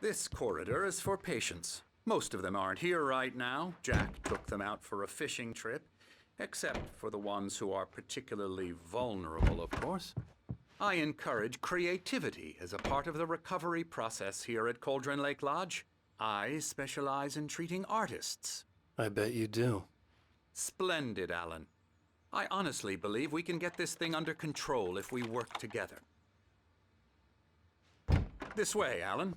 This corridor is for patients. Most of them aren't here right now. Jack took them out for a fishing trip, except for the ones who are particularly vulnerable, of course. I encourage creativity as a part of the recovery process here at Cauldron Lake Lodge. I specialize in treating artists. I bet you do. Splendid, Alan. I honestly believe we can get this thing under control if we work together. This way, Alan.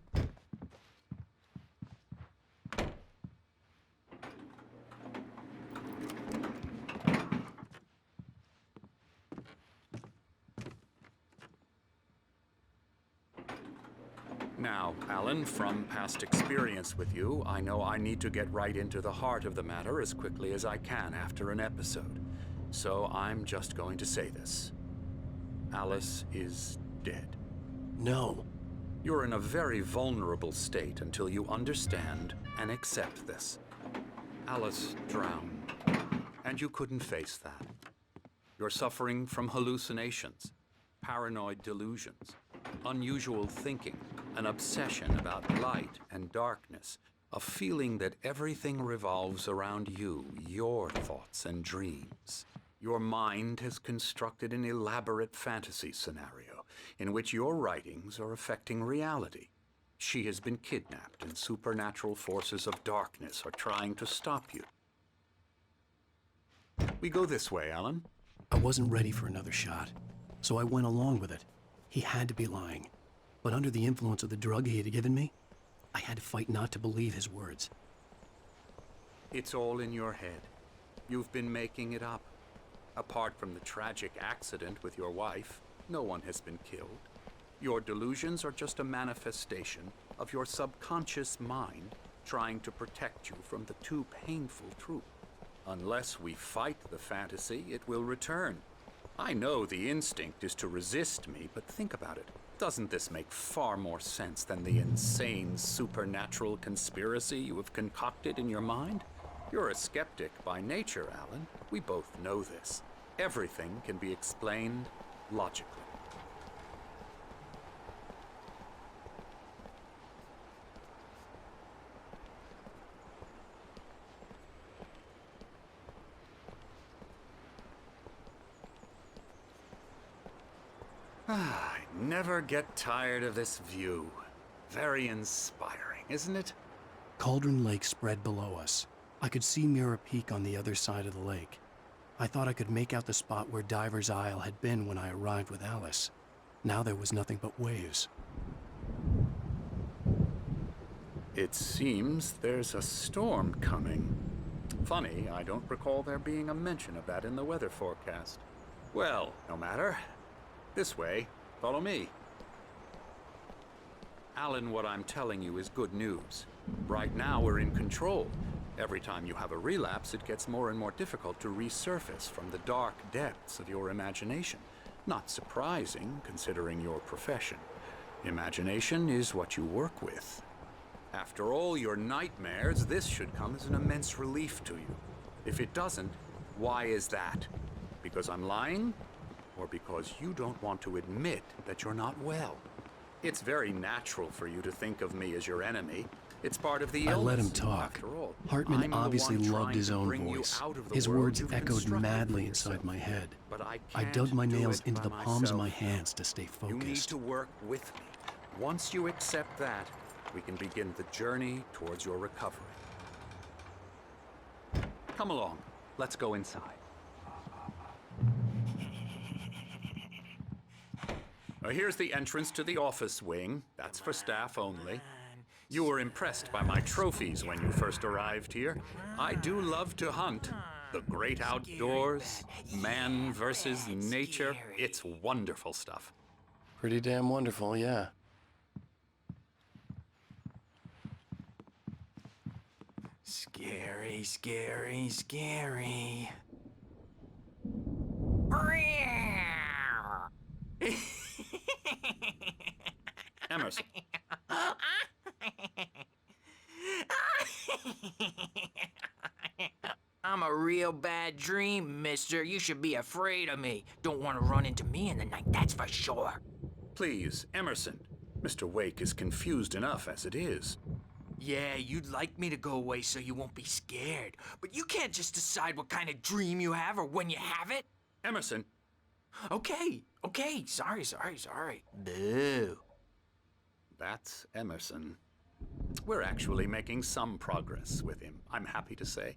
Now, Alan, from past experience with you, I know I need to get right into the heart of the matter as quickly as I can after an episode. So I'm just going to say this. Alice is dead. No. You're in a very vulnerable state until you understand and accept this. Alice drowned, and you couldn't face that. You're suffering from hallucinations, paranoid delusions, unusual thinking, an obsession about light and darkness, a feeling that everything revolves around you, your thoughts and dreams. Your mind has constructed an elaborate fantasy scenario in which your writings are affecting reality. She has been kidnapped and supernatural forces of darkness are trying to stop you. We go this way, Alan. I wasn't ready for another shot, so I went along with it. He had to be lying. But under the influence of the drug he had given me, I had to fight not to believe his words. It's all in your head. You've been making it up. Apart from the tragic accident with your wife, no one has been killed. Your delusions are just a manifestation of your subconscious mind trying to protect you from the too painful truth. Unless we fight the fantasy, it will return. I know the instinct is to resist me, but think about it. Doesn't this make far more sense than the insane supernatural conspiracy you have concocted in your mind? You're a skeptic by nature, Alan. We both know this. Everything can be explained logically. I never get tired of this view. Very inspiring, isn't it? Cauldron Lake spread below us. I could see Mirror Peak on the other side of the lake. I thought I could make out the spot where Diver's Isle had been when I arrived with Alice. Now there was nothing but waves. It seems there's a storm coming. Funny, I don't recall there being a mention of that in the weather forecast. Well, no matter. This way. Follow me. Alan, what I'm telling you is good news. Right now, we're in control. Every time you have a relapse, it gets more and more difficult to resurface from the dark depths of your imagination. Not surprising, considering your profession. Imagination is what you work with. After all your nightmares, this should come as an immense relief to you. If it doesn't, why is that? Because I'm lying? Or because you don't want to admit that you're not well? It's very natural for you to think of me as your enemy. It's part of the illness. I let him talk. After all, Hartman obviously loved his own voice. His words echoed madly inside my head. But I dug my nails into the palms of my hands to stay focused. You need to work with me. Once you accept that, we can begin the journey towards your recovery. Come along. Let's go inside. Here's the entrance to the office wing. That's for staff only. You were impressed by my trophies when you first arrived here. I do love to hunt. The great outdoors, man versus nature. It's wonderful stuff. Pretty damn wonderful, yeah. Scary, scary, scary. Emerson. I'm a real bad dream, mister. You should be afraid of me. Don't want to run into me in the night, that's for sure. Please, Emerson. Mr. Wake is confused enough as it is. Yeah, you'd like me to go away so you won't be scared. But you can't just decide what kind of dream you have or when you have it. Emerson, Okay. Sorry. Boo. that's Emerson. We're actually making some progress with him, I'm happy to say.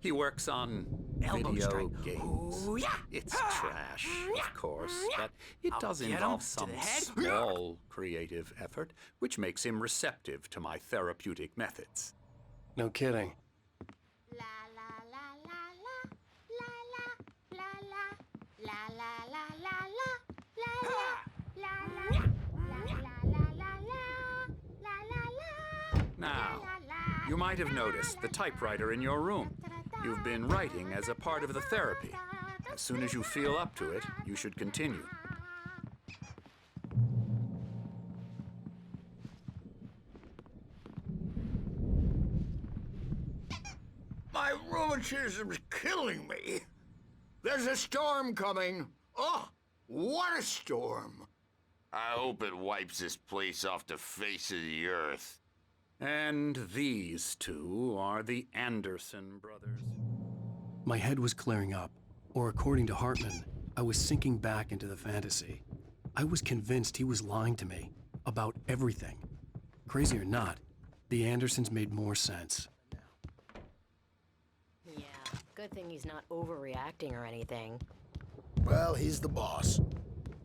He works on Elbow video strike. games. Ooh, yeah. It's trash, of course, but it does get him involve to some the head. small creative effort, which makes him receptive to my therapeutic methods. No kidding. La la la la la la la la la la la la la la la la Now, you might have noticed the typewriter in your room. You've been writing as a part of the therapy. As soon as you feel up to it, you should continue. My rheumatism's killing me. There's a storm coming. Oh, what a storm. I hope it wipes this place off the face of the earth. And these two are the Anderson brothers. My head was clearing up, or according to Hartman, I was sinking back into the fantasy. I was convinced he was lying to me about everything. Crazy or not, the Andersons made more sense. Yeah, good thing he's not overreacting or anything. Well, he's the boss.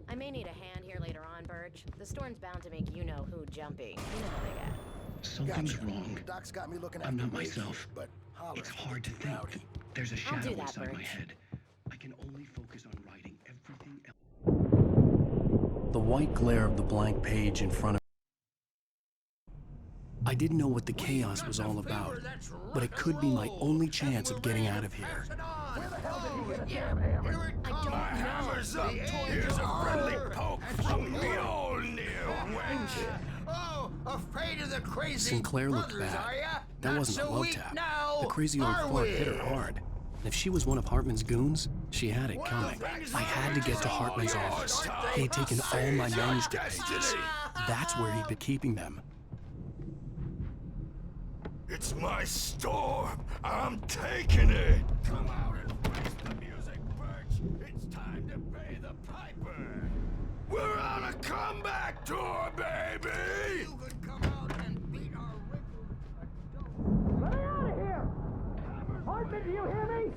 I may need a hand here later on, Birch. The storm's bound to make you-know-who jumpy. You know how they get. Something's Gotcha. wrong. Doc's got me looking I'm after not Mace, myself. But holler It's if hard to get think. rowdy. There's a I'll shadow do that, inside my Birch. head. I can only focus on writing everything else. The white glare of the blank page in front of I didn't know what the chaos was all about, but it could be my only chance of getting out of here. Hammer's up. Here's a friendly poke from the Mjolnir wench. Oh, afraid of the crazy Sinclair looked brothers, bad. are ya? That Not wasn't so a love weak tap. now, The crazy old are fart we? hit her hard. And if she was one of Hartman's goons, she had it coming. I had to get to Hartman's office. He had taken all my manuscript pages. That's where he'd been keeping them. It's my storm. I'm taking it. Come out and face the music, Birch. It's time to pay the piper. We're on a comeback tour, baby. You could come out and beat our regular. Let me out of here! Hartman, do you hear me?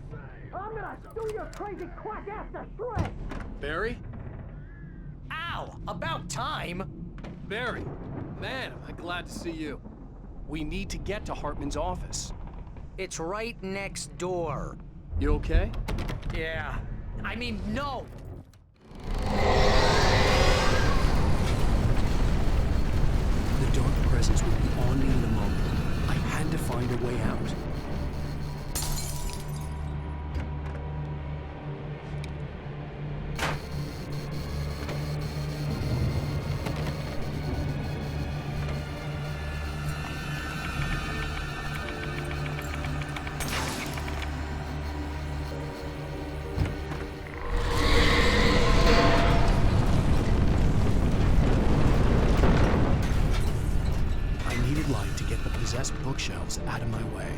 I'm gonna stew your crazy quack ass to shreds! Barry? Ow! About time! Barry! Man, am I glad to see you. We need to get to Hartman's office. It's right next door. You okay? Yeah. I mean, no! The dark presence would be on me in a moment. I had to find a way out. I needed light to get the possessed bookshelves out of my way.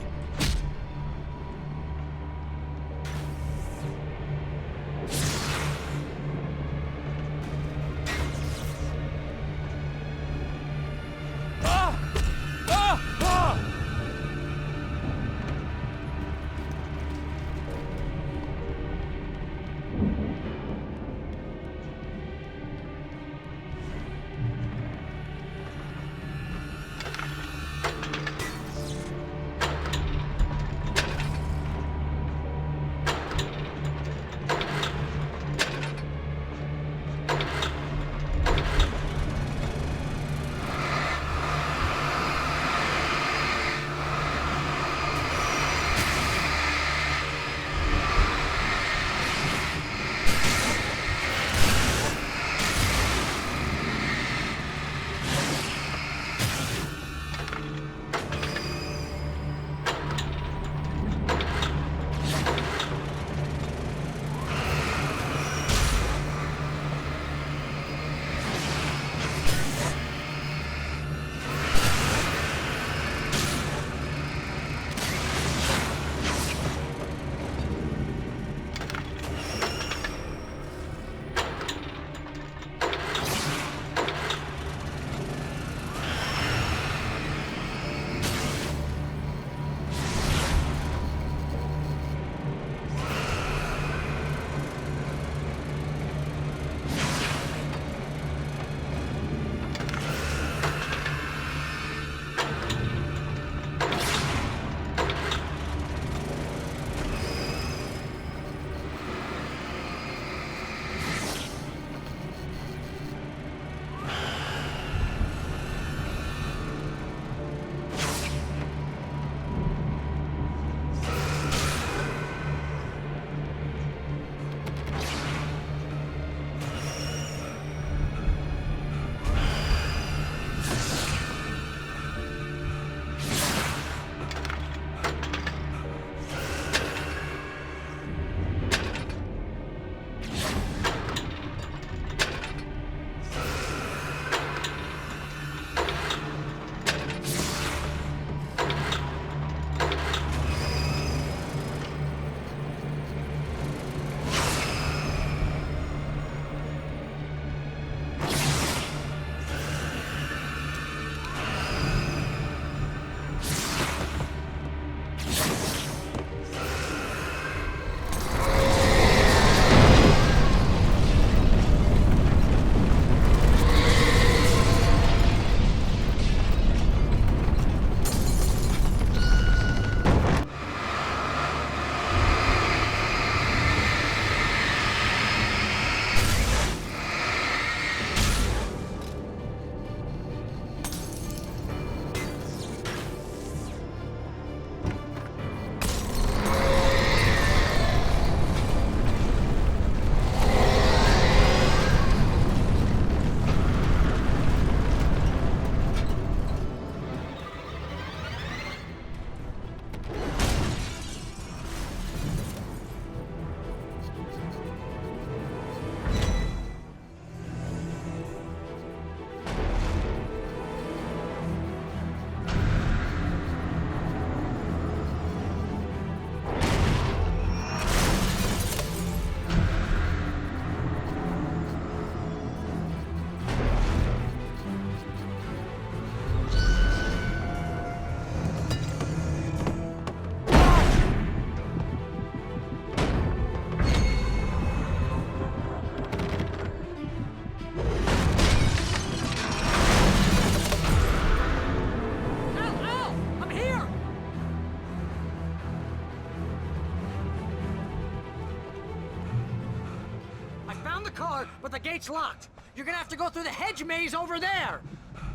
car, but the gate's locked. You're gonna have to go through the hedge maze over there.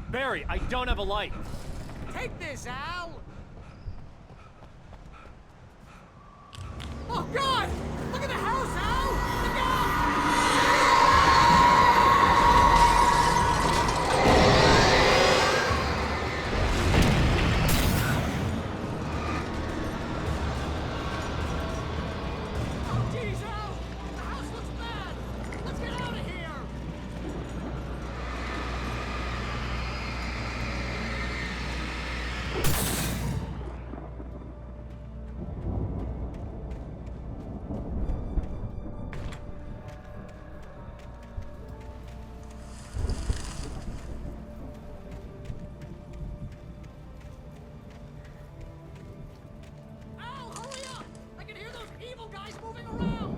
Barry, I don't have a light. Take this, Al. Oh, God! Look at the house, Al! Look out! Oh, geez, Al! The house looks bad! Let's get out of here! Al, hurry up! I can hear those evil guys moving around!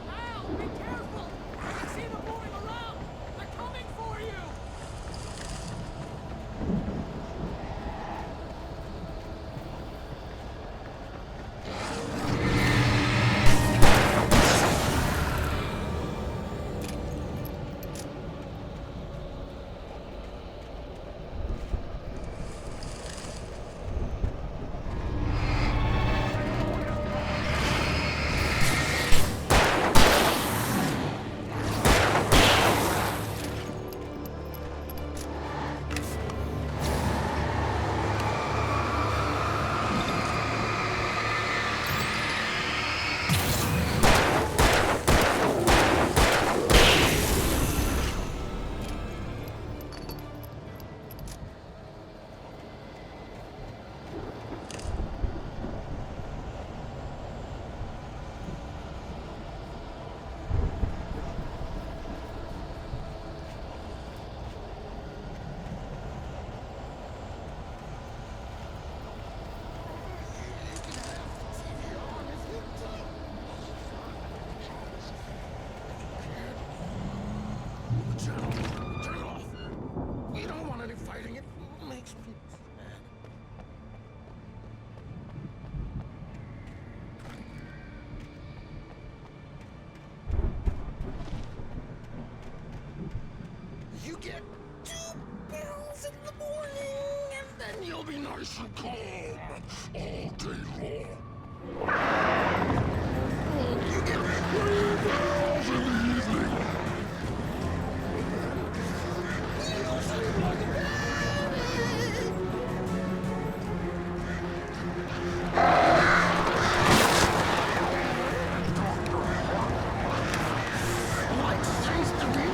Al, be careful! I can see them moving around! They're coming for you! Turn it off. We don't want any fighting. It makes me sad. You get 2 pills in the morning, and then you'll be nice and calm all day long. You get 3 pills in the evening. You'll sleep like a baby. Like things to be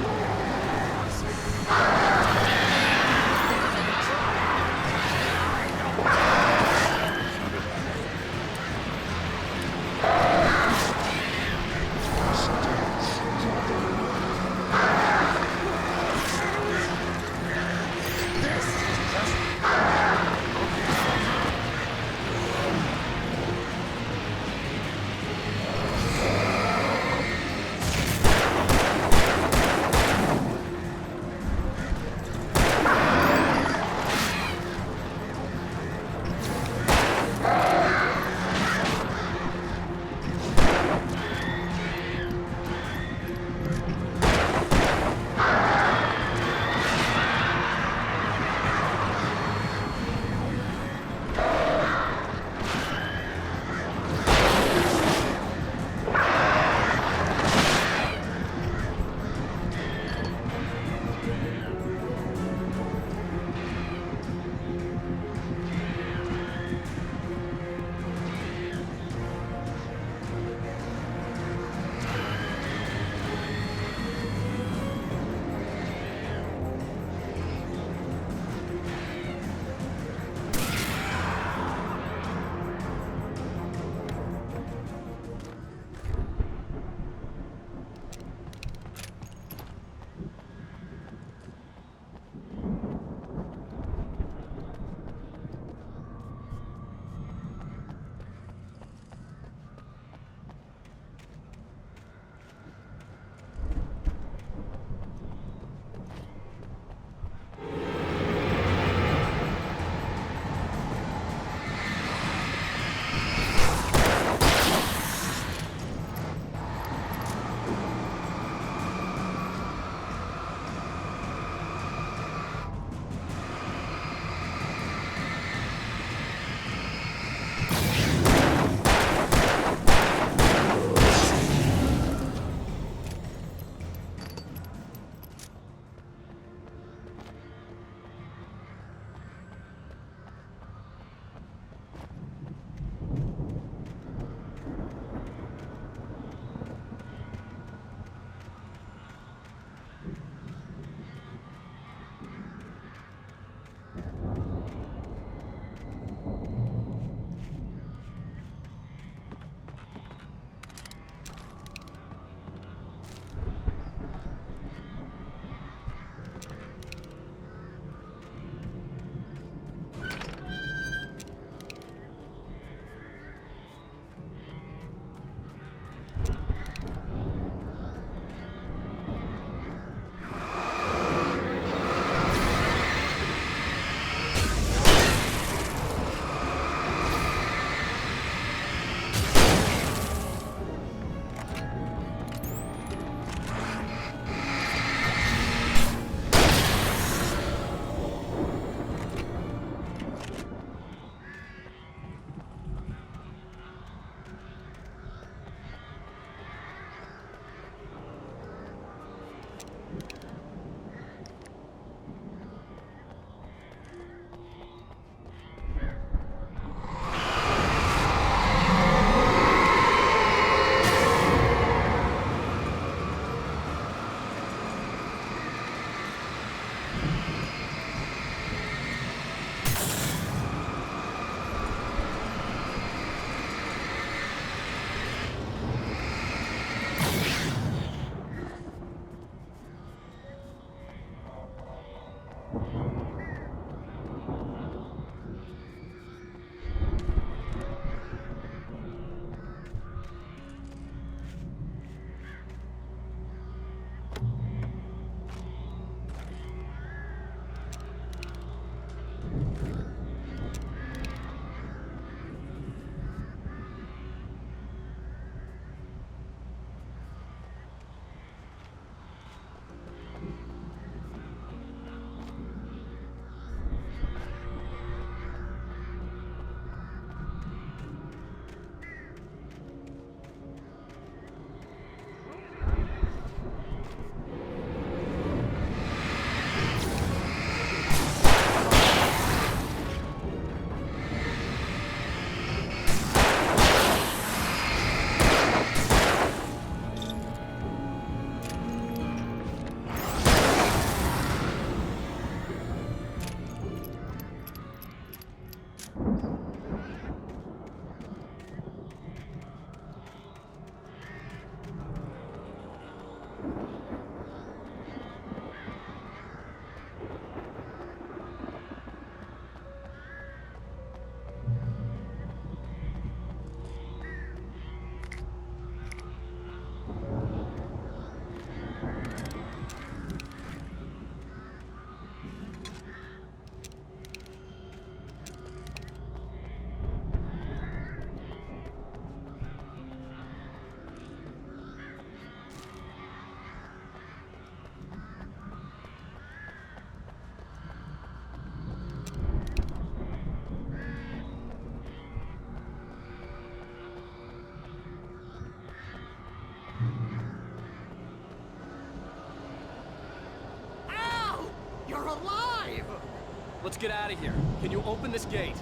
let's get out of here. Can you open this gate?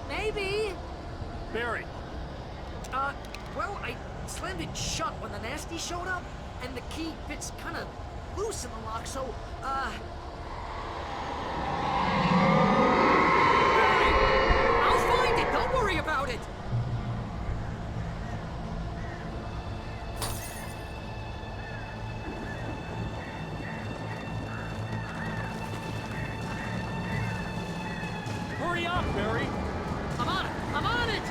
Maybe. Barry, Well, I slammed it shut when the nasty showed up, and the key fits kind of loose in the lock, so, I'll find it, don't worry about it! hurry up, Barry! I'm on it! I'm on it!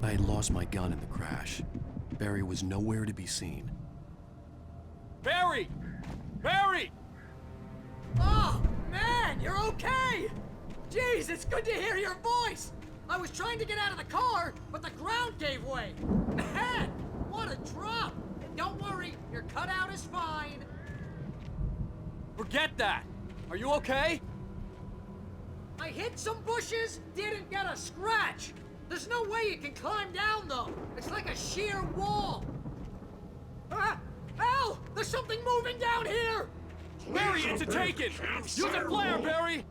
I had lost my gun in the crash. Barry was nowhere to be seen. Barry! Barry! Oh, man, you're okay! Jeez, it's good to hear your voice! I was trying to get out of the car, but the ground gave way! Man, what a drop! Don't worry, your cutout is fine. Forget that! Are you okay? I hit some bushes, didn't get a scratch! There's no way you can climb down, though! It's like a sheer wall! Ah! Al! There's something moving down here! Barry, it's a taken! Use a flare, Barry!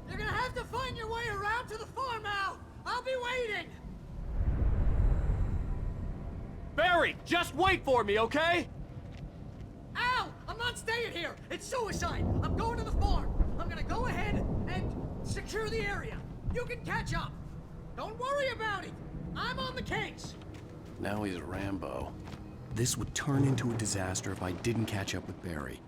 You're gonna have to find your way around to the farm, Al! I'll be waiting! Barry, just wait for me, okay? Al! I'm not staying here! It's suicide! I'm going to the farm! I'm gonna go ahead and secure the area. You can catch up. Don't worry about it. I'm on the case. Now he's Rambo. This would turn into a disaster if I didn't catch up with Barry.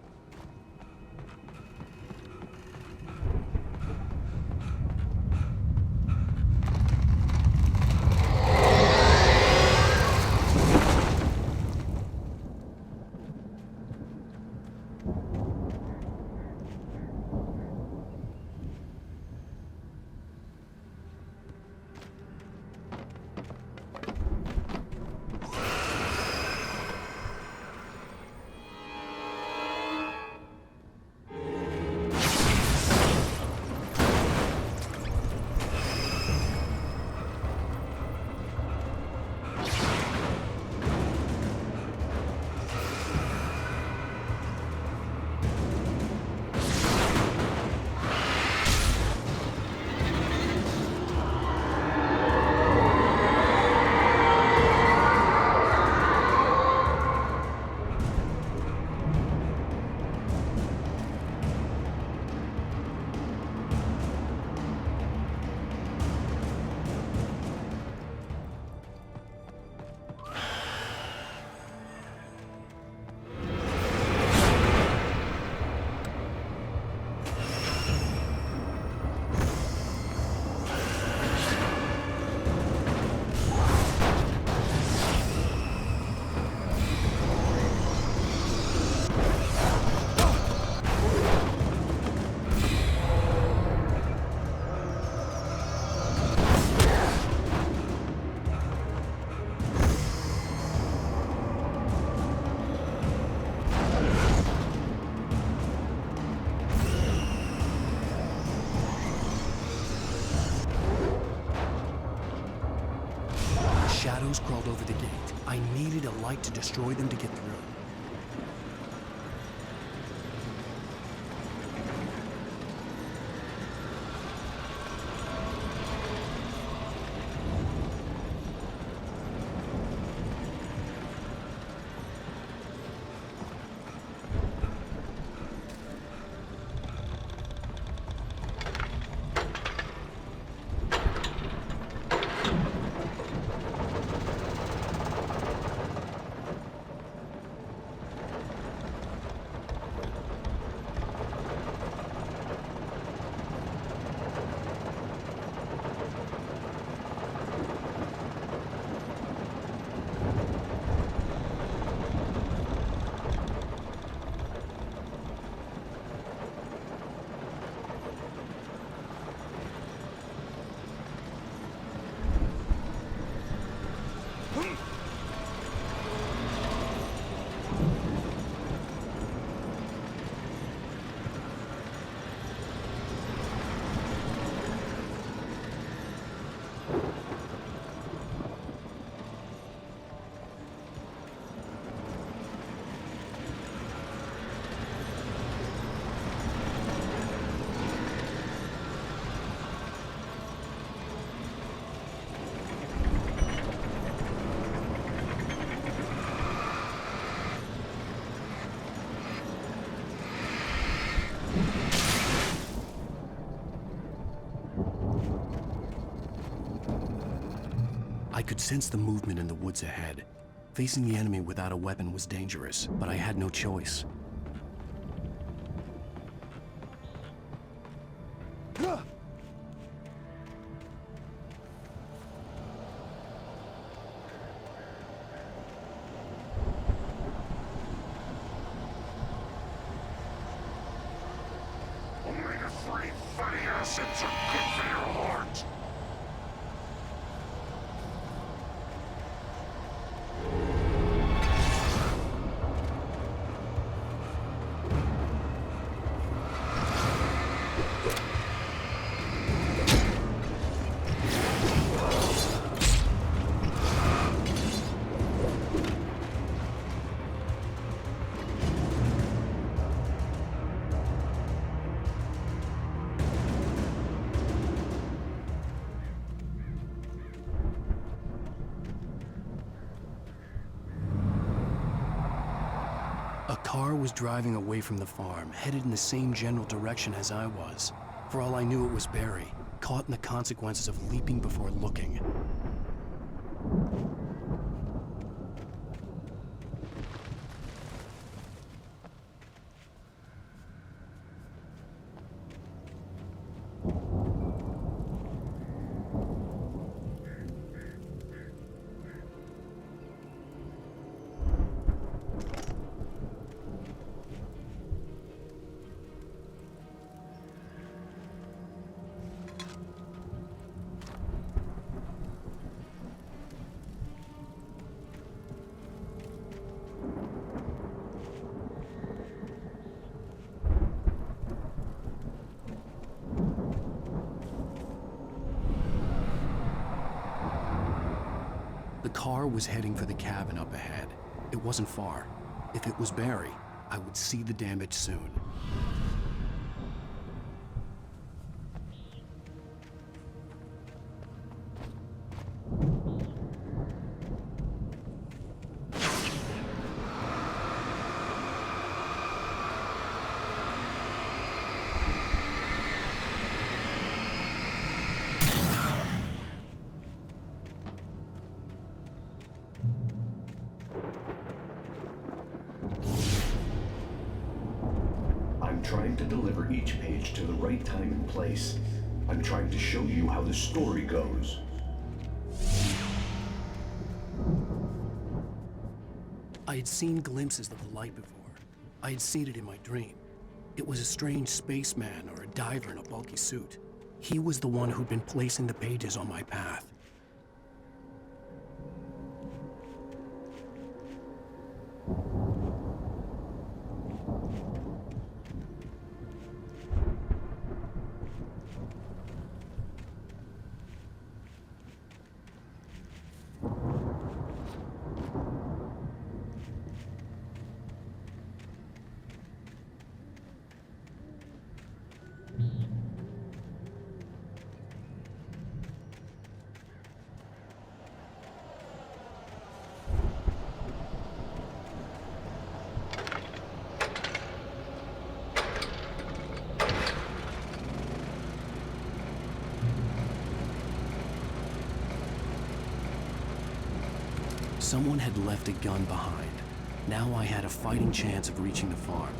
I needed a light to destroy them to get through. I could sense the movement in the woods ahead. Facing the enemy without a weapon was dangerous, but I had no choice. Omega-3 fatty acids are good for your heart. A car was driving away from the farm, headed in the same general direction as I was. For all I knew, it was Barry, caught in the consequences of leaping before looking. The car was heading for the cabin up ahead. It wasn't far. If it was Barry, I would see the damage soon. I'm trying to deliver each page to the right time and place. I'm trying to show you how the story goes. I had seen glimpses of the light before. I had seen it in my dream. It was a strange spaceman or a diver in a bulky suit. He was the one who'd been placing the pages on my path. Someone had left a gun behind. Now I had a fighting chance of reaching the farm.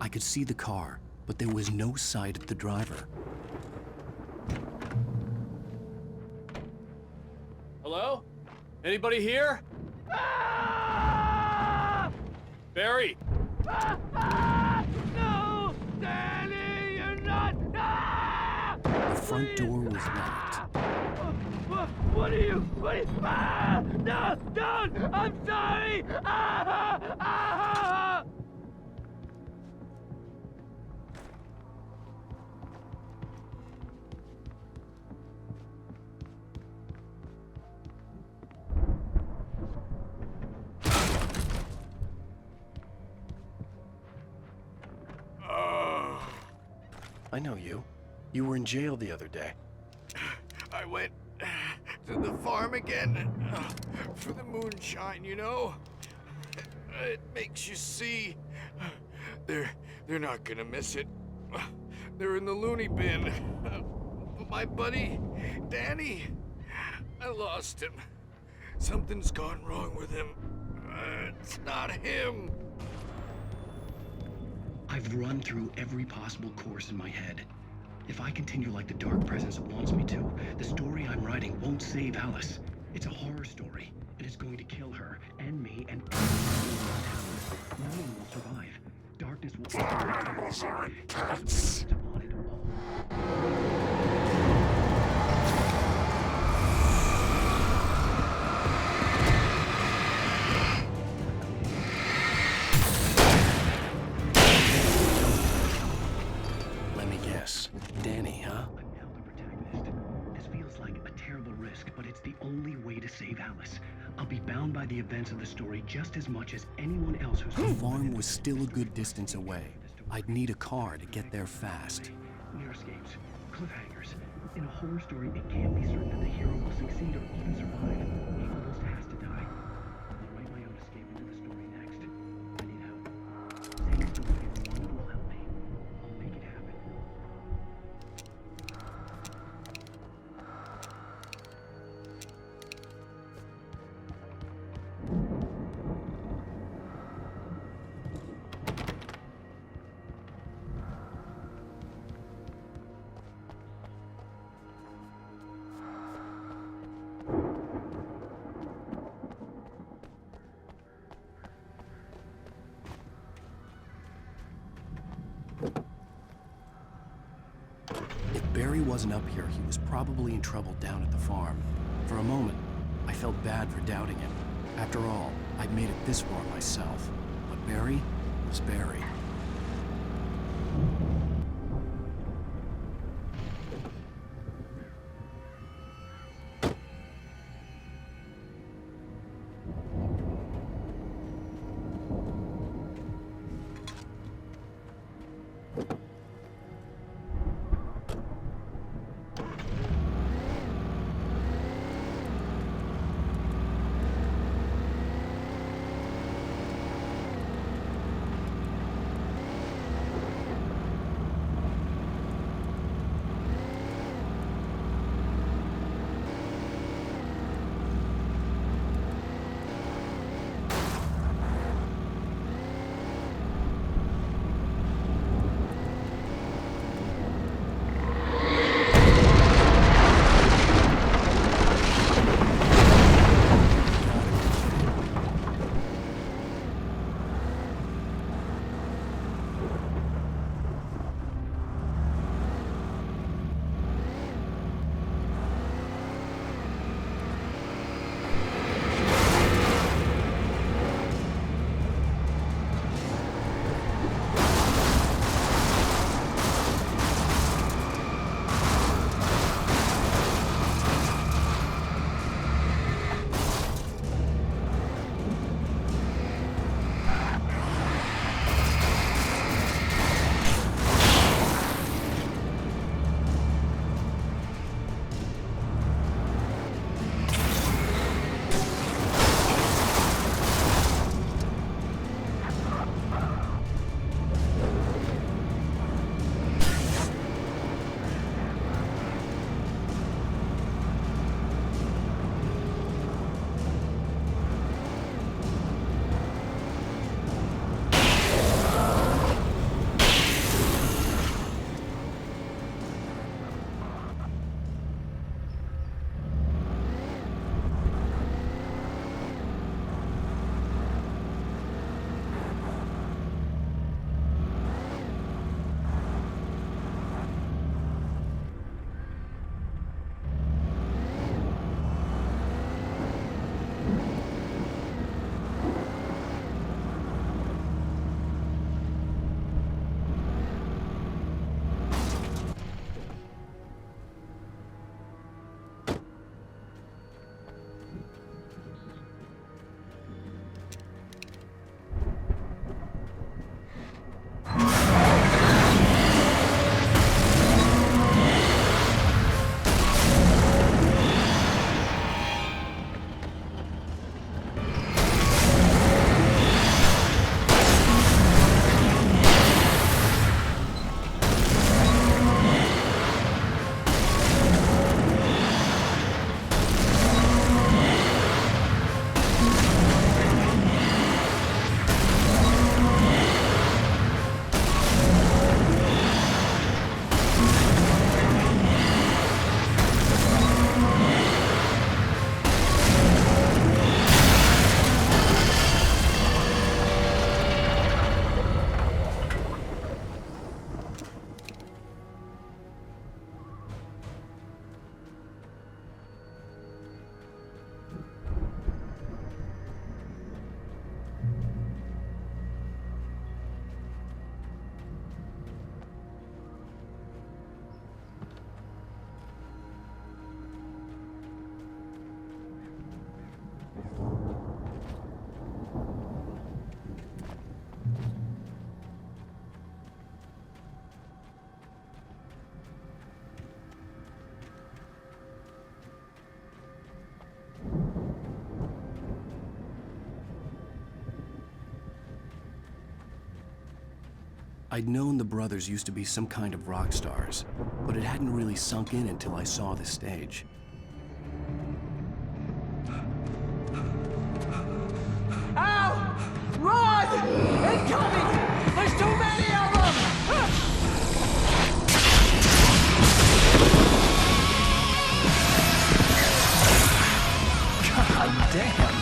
I could see the car, but there was no sight of the driver. Hello? Anybody here? Barry! No! Danny, you're not! The front door was locked. What are you? No! Don't! I'm sorry! I know you. You were in jail the other day. I went to the farm again for the moonshine, you know? It makes you see. They're not gonna miss it. They're in the loony bin. But my buddy, Danny, I lost him. Something's gone wrong with him. It's not him. I've run through every possible course in my head. If I continue like the Dark Presence wants me to, the story I'm writing won't save Alice. It's a horror story, and it's going to kill her, and me, and everyone. No one will survive. Darkness will... Files are intense. Alice. I'll be bound by the events of the story just as much as anyone else who's... The farm was still a good distance away. I'd need a car to get there fast. Mirrorscapes, cliffhangers. In a horror story, it can't be certain that the hero will succeed or even survive. He almost has to die. I'll write my own escape into the story next. I need help. Saying the story is one that will help me. I'll make it happen. If Barry wasn't up here, he was probably in trouble down at the farm. For a moment, I felt bad for doubting him. After all, I'd made it this far myself. But Barry was Barry. I'd known the brothers used to be some kind of rock stars, but it hadn't really sunk in until I saw the stage. Ow! Run! Incoming! There's too many of them! God damn!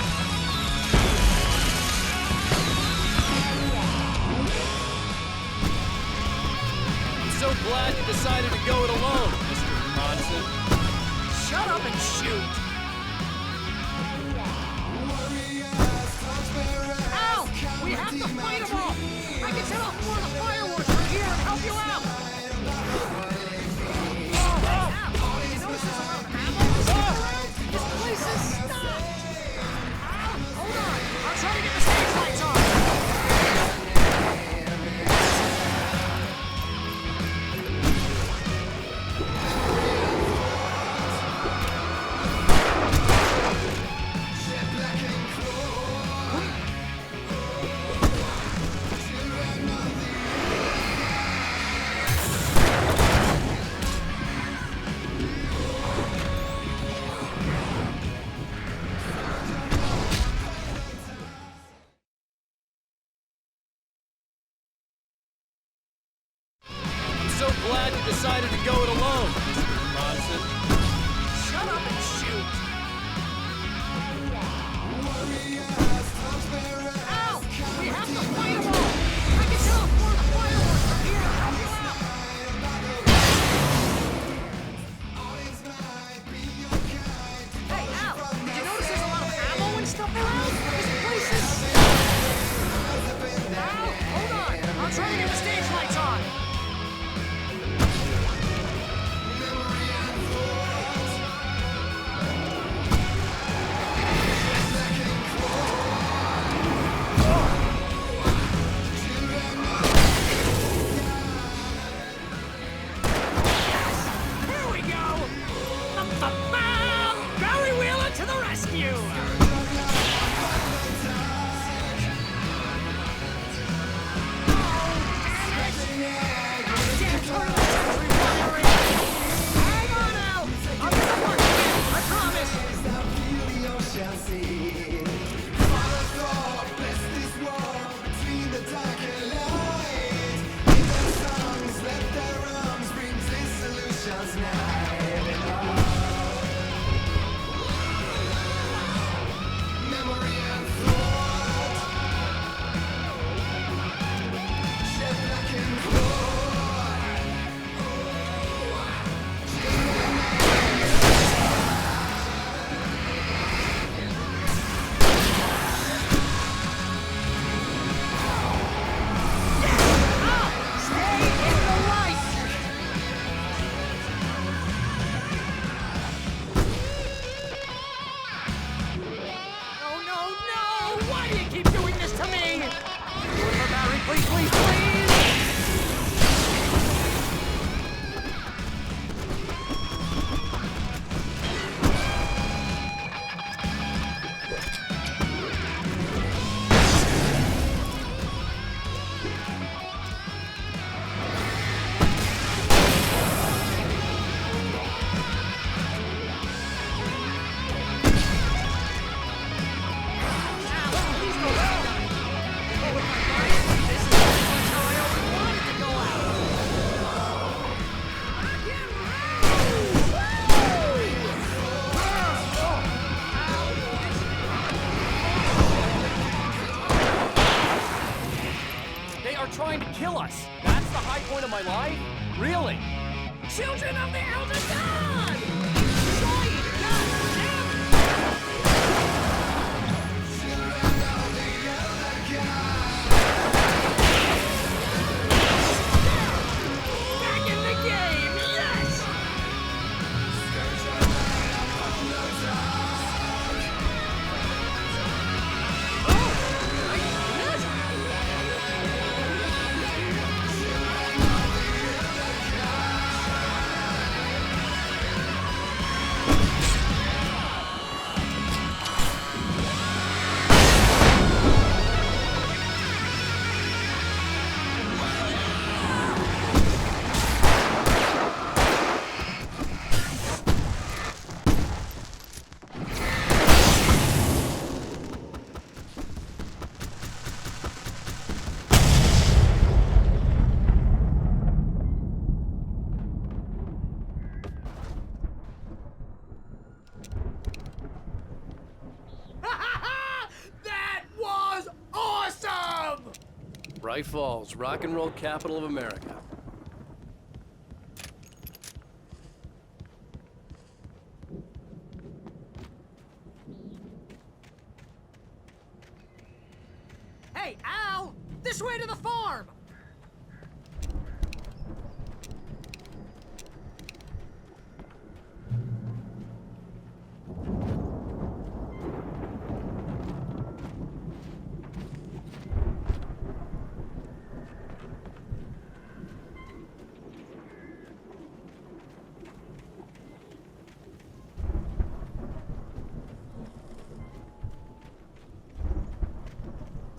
I'm so glad you decided to go it alone, Mr. Bronson. Shut up and shoot! Ow! We have to fight them all! I can set off more of the fireworks from here and help you out! Ow! Did you notice there's a lot of ammo and stuff around? This place is stopped! Ow! Hold on! I'll try to get the stage lights on! I'm so glad you decided to go it alone, Mr. Bronson. Shut up and shoot! Ow! We have to fight them all! I can set off more of the fireworks from here and help you out! Hey, Al! Did you notice there's a lot of ammo and stuff around? This place is... Al! Hold on! I'll try to get the stage lights on! Here we go! Barry Wheeler to the rescue! Hang on, Al! I'll get the work again, I promise! Stay in the light! No, no, no! Why do you keep doing this to me? Do it for Barry, please, please, please! They are trying to kill us. That's the high point of my life? Really? Children of the Elder God! Join God! Back in the game! Yes! Hawaii Falls, rock and roll capital of America. Hey, Al! This way to the farm!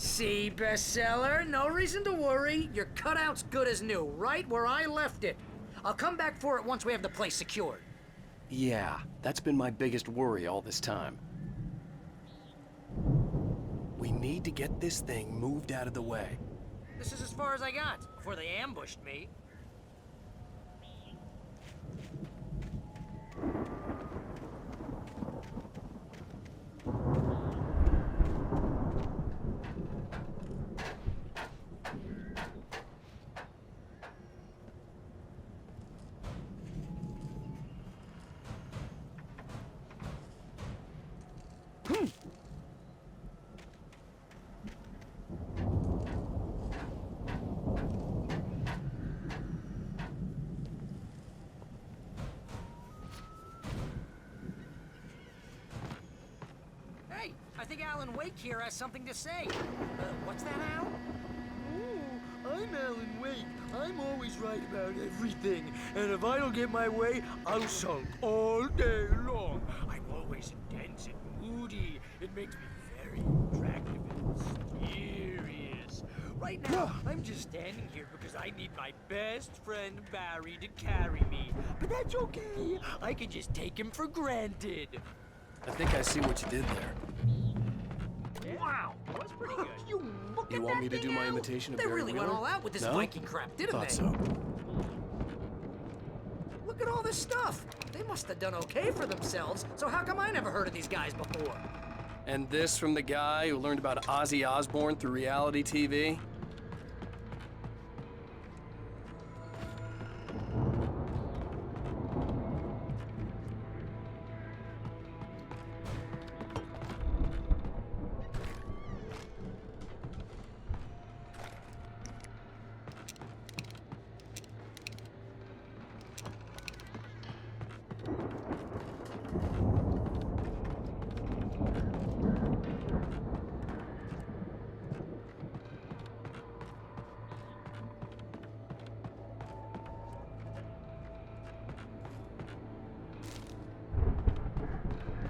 See, bestseller, no reason to worry. Your cutout's good as new, right where I left it. I'll come back for it once we have the place secured. Yeah, that's been my biggest worry all this time. We need to get this thing moved out of the way. This is as far as I got before they ambushed me. Hey, I think Alan Wake here has something to say. What's that, Al? Oh, I'm Alan Wake. I'm always right about everything. And if I don't get my way, I'll sulk all day long. I'm always intense and moody. It makes me very attractive and mysterious. Right now, I'm just standing here because I need my best friend Barry to carry me. But that's okay. I can just take him for granted. I think I see what you did there. Wow, that's pretty good. You look You at want that me to thing, do my Al? imitation of They Barry really went Wheeler? all out with this No? Viking crap, didn't Thought they? so. Look at all this stuff. They must have done okay for themselves, so how come I never heard of these guys before? And this from the guy who learned about Ozzy Osbourne through reality TV?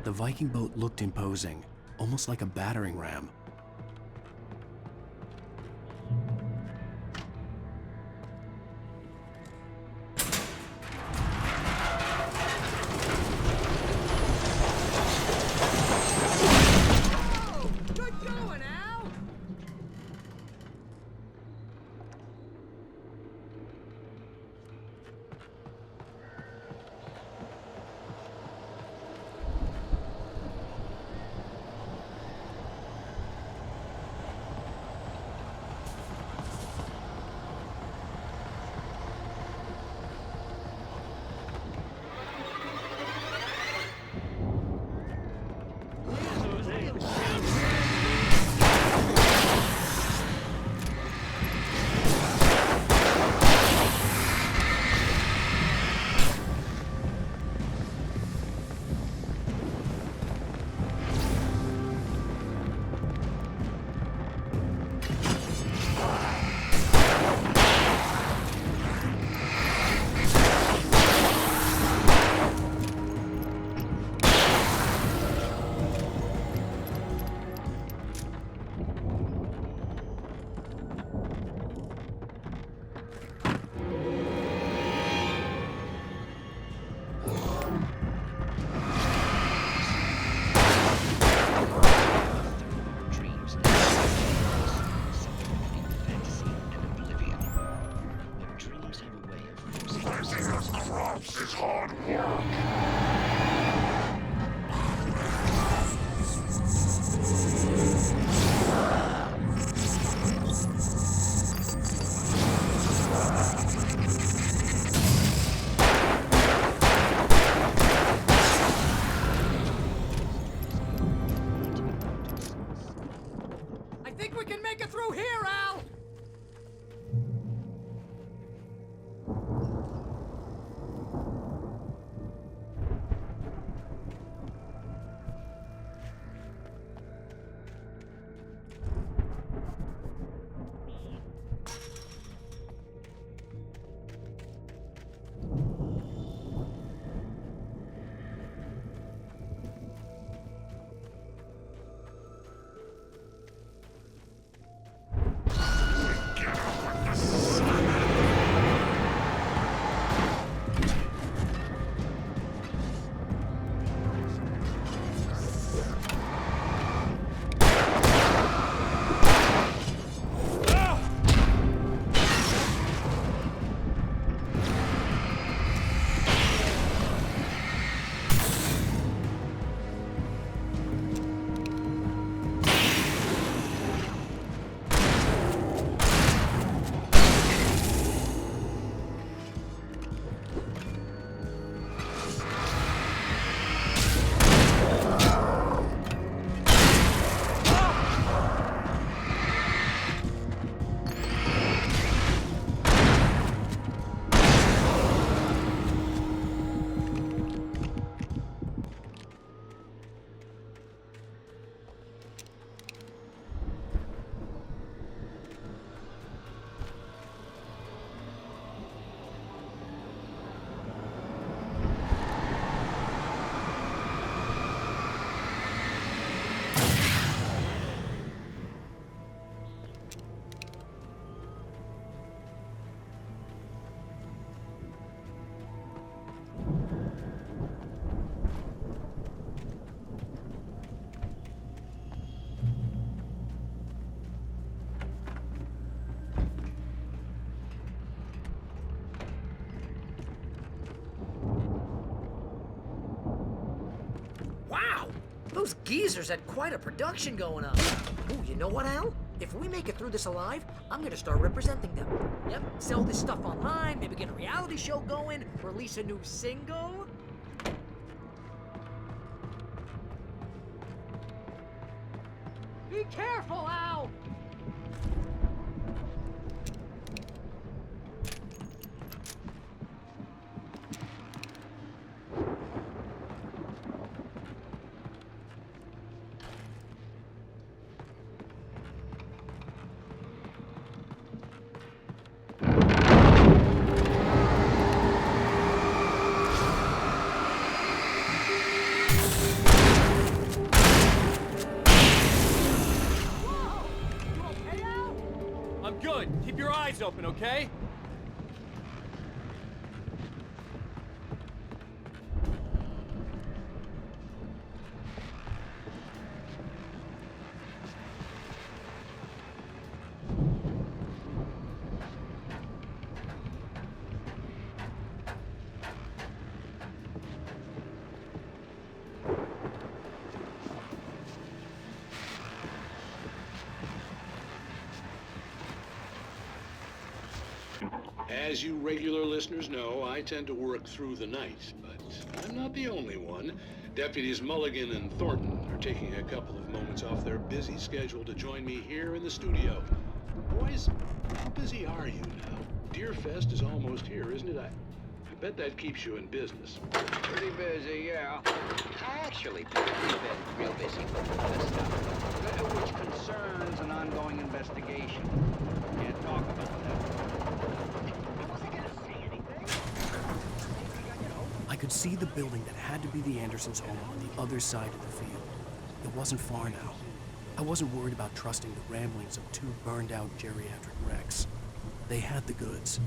The Viking boat looked imposing, almost like a battering ram. Oh, good going, Al! Those geezers had quite a production going on. Ooh, you know what, Al? If we make it through this alive, I'm gonna start representing them. Yep, sell this stuff online, maybe get a reality show going, release a new single. Be careful, Al! I'm good. Keep your eyes open, okay? As you regular listeners know, I tend to work through the night, but I'm not the only one. Deputies Mulligan and Thornton are taking a couple of moments off their busy schedule to join me here in the studio. Boys, how busy are you now? Deerfest is almost here, isn't it? I bet that keeps you in business. Pretty busy, yeah. Actually, we've been real busy with other stuff, which concerns an ongoing investigation. Can't talk about that. I could see the building that had to be the Andersons' home on the other side of the field. It wasn't far now. I wasn't worried about trusting the ramblings of two burned-out geriatric wrecks. They had the goods.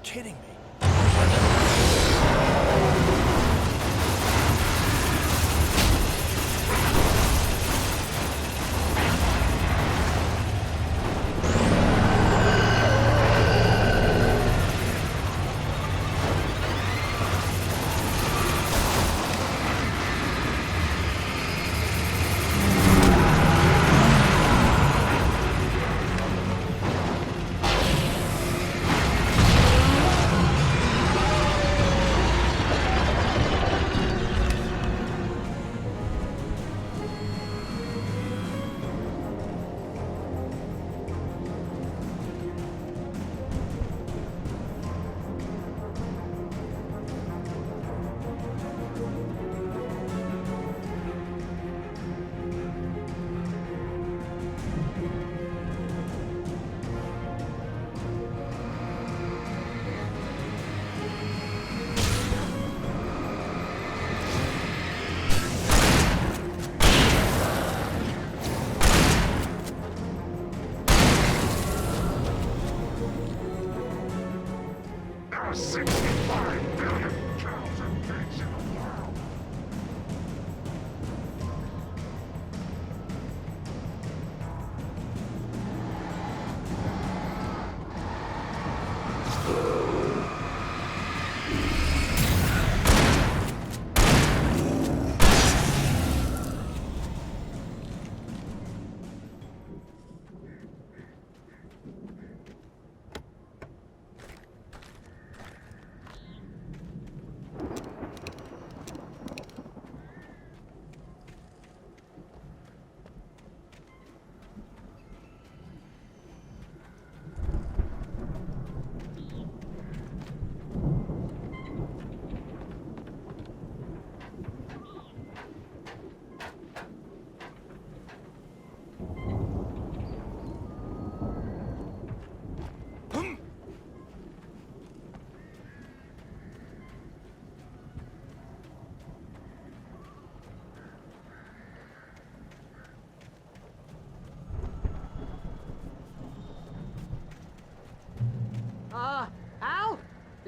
Kidding me.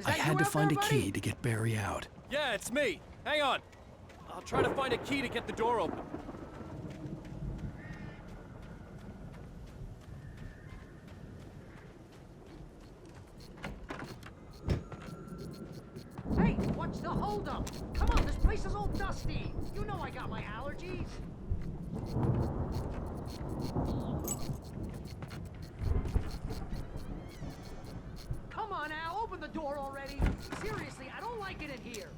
I had to find a key to get Barry out. Yeah, it's me. Hang on. I'll try to find a key to get the door open. Hey, what's the holdup? Come on, this place is all dusty. You know I got my allergies. Come on, Al, open the door already. Seriously, I don't like it in here.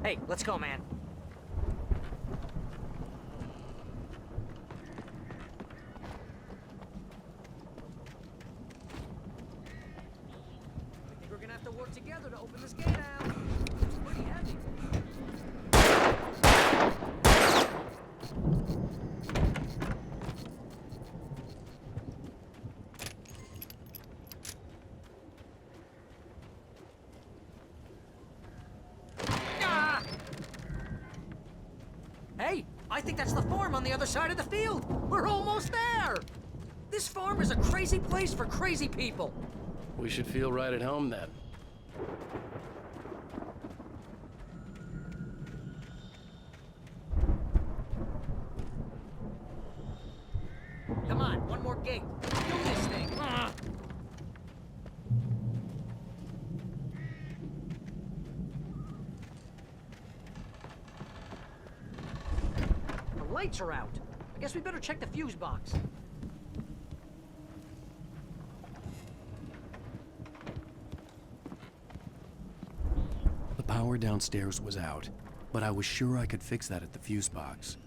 Hey, let's go, man. I think we're gonna have to work together to open this gate, Al. It's pretty heavy. Hey, I think that's the farm on the other side of the field. We're almost there. This farm is a crazy place for crazy people. We should feel right at home then. Come on, one more gate. Do this thing. The lights are out. I guess we better check the fuse box. The power downstairs was out, but I was sure I could fix that at the fuse box.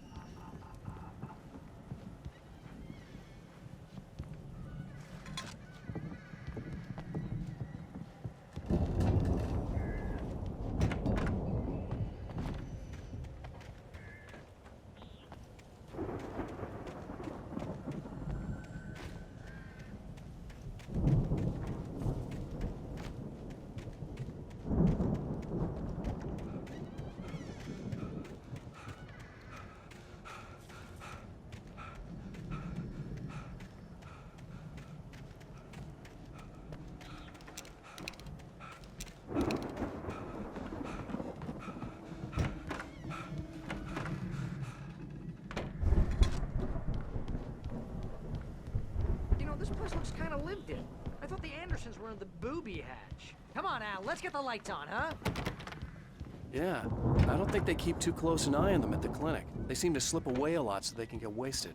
This place looks kind of lived in. I thought the Andersons were in the booby hatch. Come on, Al, let's get the lights on, huh? Yeah, I don't think they keep too close an eye on them at the clinic. They seem to slip away a lot so they can get wasted.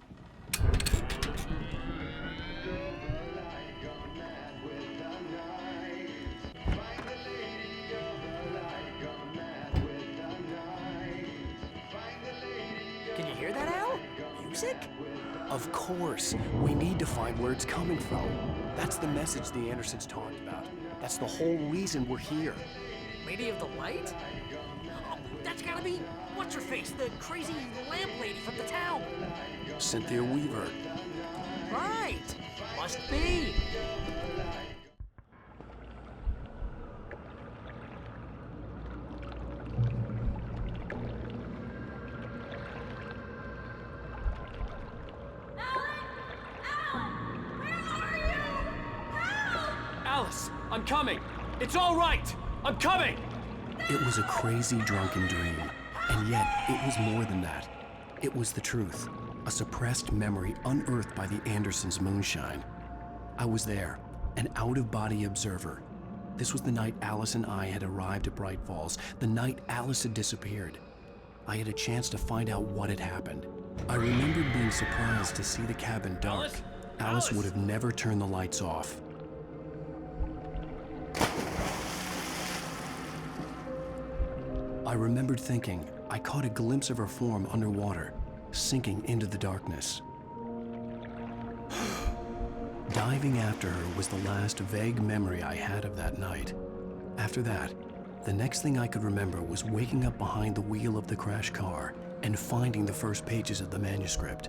Can you hear that, Al? Music? Of course. We need to find where it's coming from. That's the message the Andersons talked about. That's the whole reason we're here. Lady of the Light? Oh, that's gotta be... What's-her-face? The crazy lamp lady from the town. Cynthia Weaver. Right. Must be. Alice, I'm coming. It's all right. I'm coming. It was a crazy, drunken dream. And yet, it was more than that. It was the truth. A suppressed memory unearthed by the Andersons' moonshine. I was there, an out-of-body observer. This was the night Alice and I had arrived at Bright Falls, the night Alice had disappeared. I had a chance to find out what had happened. I remembered being surprised to see the cabin dark. Alice would have never turned the lights off. I remembered thinking I caught a glimpse of her form underwater, sinking into the darkness. Diving after her was the last vague memory I had of that night. After that, the next thing I could remember was waking up behind the wheel of the crashed car and finding the first pages of the manuscript.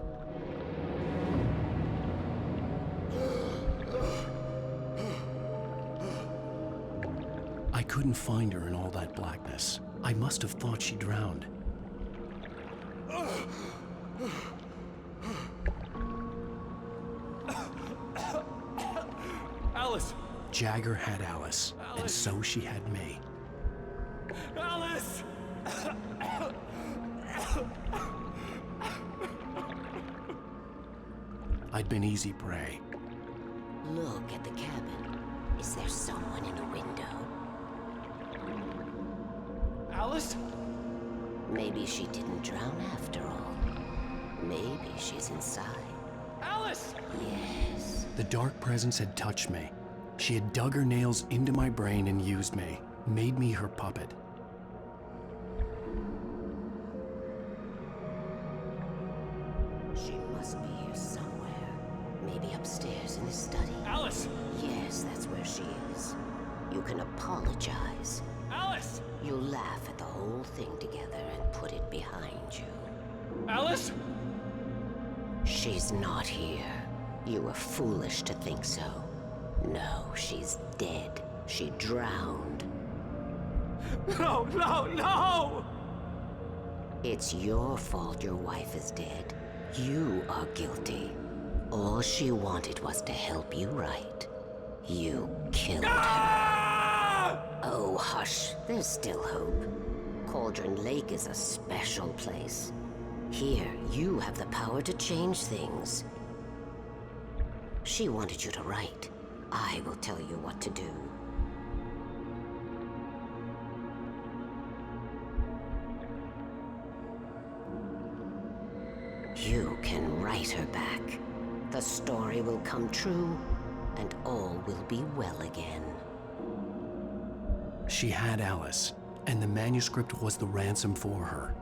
I couldn't find her in all that blackness. I must have thought she drowned. Alice! Jagger had Alice, and so she had me. Alice! I'd been easy prey. Look at the cabin. Is there someone in the window? Alice? Maybe she didn't drown after all. Maybe she's inside. Alice! Yes. The dark presence had touched me. She had dug her nails into my brain and used me, made me her puppet. She must be here somewhere. Maybe upstairs in the study. Alice! Yes, that's where she is. You can apologize. Alice! You'll laugh at the whole thing together and put it behind you. Alice? She's not here. You were foolish to think so. No, she's dead. She drowned. No, no, no! It's your fault your wife is dead. You are guilty. All she wanted was to help you right. You killed her. Oh, hush. There's still hope. Cauldron Lake is a special place. Here, you have the power to change things. She wanted you to write. I will tell you what to do. You can write her back. The story will come true, and all will be well again. She had Alice, and the manuscript was the ransom for her.